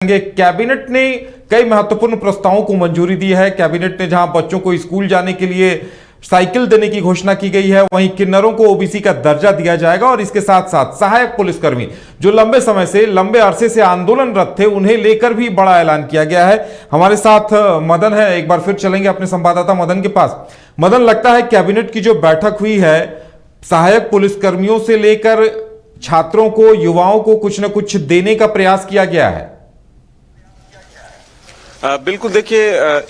Cabinet ने कई महत्वपूर्ण प्रस्तावों को मंजूरी दी है। कैबिनेट ने जहां बच्चों को स्कूल जाने के लिए साइकिल देने की घोषणा की गई है, वहीं किन्नरों को ओबीसी का दर्जा दिया जाएगा और इसके साथ साथ सहायक पुलिसकर्मी जो लंबे अरसे से आंदोलनरत थे, उन्हें लेकर भी बड़ा ऐलान किया गया है। हमारे साथ मदन है, एक बार फिर चलेंगे अपने संवाददाता मदन के पास। मदन, लगता है कैबिनेट की जो बैठक हुई है, सहायक पुलिसकर्मियों से लेकर छात्रों को, युवाओं को कुछ न कुछ देने का प्रयास किया गया है। बिल्कुल, देखिए,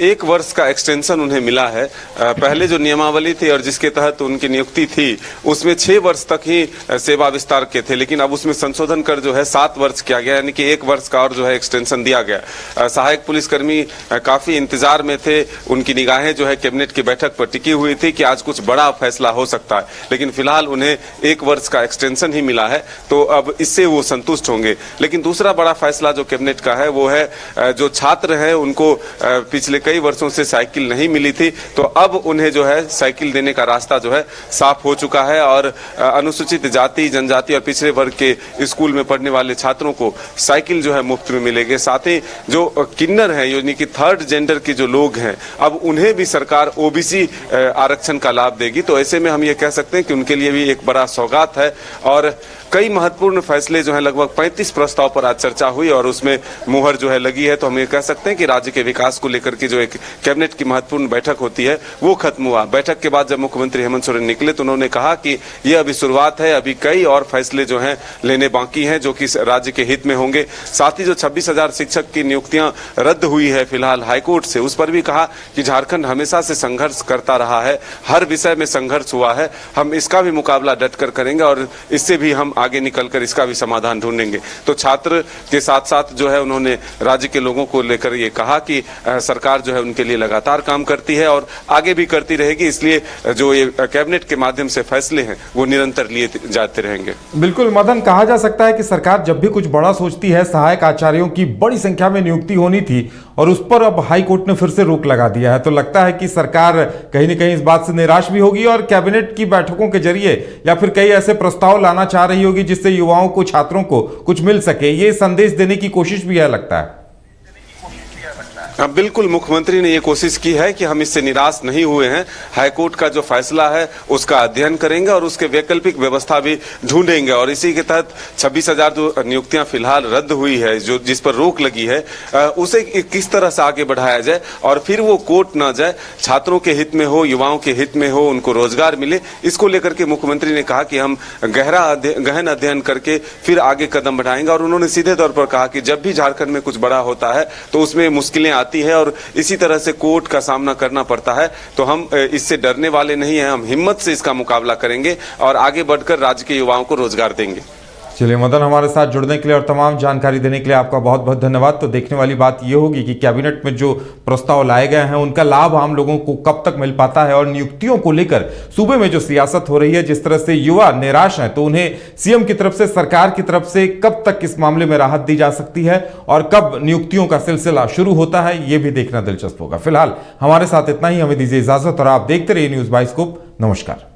1 वर्ष का एक्सटेंशन उन्हें मिला है। पहले जो नियमावली थी और जिसके तहत उनकी नियुक्ति थी उसमें 6 वर्ष तक ही सेवा विस्तार के थे, लेकिन अब उसमें संशोधन कर जो है 7 वर्ष किया गया, यानी कि 1 वर्ष का और जो है एक्सटेंशन दिया गया। सहायक पुलिसकर्मी काफी इंतजार में थे, उनकी निगाहें जो है कैबिनेट की बैठक पर टिकी हुई थी कि आज कुछ बड़ा फैसला हो सकता है, लेकिन फिलहाल उन्हें 1 वर्ष का एक्सटेंशन ही मिला है, तो अब इससे वो संतुष्ट होंगे। लेकिन दूसरा बड़ा फैसला जो कैबिनेट का है वो है जो छात्र है उनको पिछले कई वर्षों से साइकिल नहीं मिली थी, तो अब उन्हें जो है साइकिल देने का रास्ता जो है साफ हो चुका है और अनुसूचित जाति, जनजाति और पिछड़े वर्ग के स्कूल में पढ़ने वाले छात्रों को साइकिल जो है मुफ्त में मिलेगी। साथ ही जो किन्नर हैं, यानी कि 3rd जेंडर के जो लोग हैं, अब उन्हें भी सरकार ओबीसी आरक्षण का लाभ देगी। तो ऐसे में हम ये कह सकते हैं कि उनके लिए भी एक बड़ा सौगात है और कई महत्वपूर्ण फैसले जो है, लगभग 35 प्रस्ताव पर आज चर्चा हुई और उसमें मुहर जो है लगी है। तो हम ये कह सकते हैं कि राज्य के विकास को लेकर के जो एक कैबिनेट की महत्वपूर्ण बैठक होती है वो खत्म हुआ। बैठक के बाद जब मुख्यमंत्री हेमंत सोरेन निकले तो उन्होंने कहा कि ये अभी शुरुआत है, अभी कई और फैसले जो हैं लेने बाकी हैं जो कि राज्य के हित में होंगे। साथ ही जो 26,000 शिक्षक की नियुक्तियां रद्द हुई है फिलहाल हाईकोर्ट से, उस पर भी कहा कि झारखंड हमेशा से संघर्ष करता रहा है, हर विषय में संघर्ष हुआ है, हम इसका भी मुकाबला डटकर करेंगे और इससे भी हम आगे निकलकर इसका भी समाधान ढूंढेंगे। तो छात्र के साथ साथ जो है उन्होंने राज्य के लोगों को लेकर ये कहा कि सरकार जो है उनके लिए लगातार काम करती है और आगे भी करती रहेगी, इसलिए जो ये कैबिनेट के माध्यम से फैसले हैं वो निरंतर लिए जाते रहेंगे। बिल्कुल मदन, कहा जा सकता है कि सरकार जब भी कुछ बड़ा सोचती है, सहायक आचार्यों की बड़ी संख्या में नियुक्ति होनी थी और उस पर अब हाई कोर्ट ने फिर से रोक लगा दिया है, तो लगता है कि सरकार कहीं न कहीं इस बात से निराश भी होगी और कैबिनेट की बैठकों के जरिए या फिर कई ऐसे प्रस्ताव लाना चाह रही होगी जिससे युवाओं को, छात्रों को कुछ मिल सके। ये संदेश देने की कोशिश भी है, लगता है। बिल्कुल, मुख्यमंत्री ने ये कोशिश की है कि हम इससे निराश नहीं हुए हैं। हाईकोर्ट का जो फैसला है उसका अध्ययन करेंगे और उसके वैकल्पिक व्यवस्था भी ढूंढेंगे और इसी के तहत 26,000 जो नियुक्तियां फिलहाल रद्द हुई है, जो जिस पर रोक लगी है, उसे किस तरह से आगे बढ़ाया जाए और फिर वो कोर्ट ना जाए, छात्रों के हित में हो, युवाओं के हित में हो, उनको रोजगार मिले, इसको लेकर के मुख्यमंत्री ने कहा कि हम गहन अध्ययन करके फिर आगे कदम बढ़ाएंगे। और उन्होंने सीधे तौर पर कहा कि जब भी झारखंड में कुछ बड़ा होता है तो उसमें मुश्किलें आती है और इसी तरह से कोर्ट का सामना करना पड़ता है, तो हम इससे डरने वाले नहीं हैं, हम हिम्मत से इसका मुकाबला करेंगे और आगे बढ़कर राज्य के युवाओं को रोजगार देंगे। चलिए मदन, हमारे साथ जुड़ने के लिए और तमाम जानकारी देने के लिए आपका बहुत बहुत धन्यवाद। तो देखने वाली बात यह होगी कि कैबिनेट में जो प्रस्ताव लाए गए हैं उनका लाभ आम लोगों को कब तक मिल पाता है और नियुक्तियों को लेकर सूबे में जो सियासत हो रही है, जिस तरह से युवा निराश हैं, तो उन्हें सीएम की तरफ से, सरकार की तरफ से कब तक इस मामले में राहत दी जा सकती है और कब नियुक्तियों का सिलसिला शुरू होता है, ये भी देखना दिलचस्प होगा। फिलहाल हमारे साथ इतना ही, हमें दीजिए इजाजत और आप देखते रहिए न्यूज़ बाइस्कोप। नमस्कार।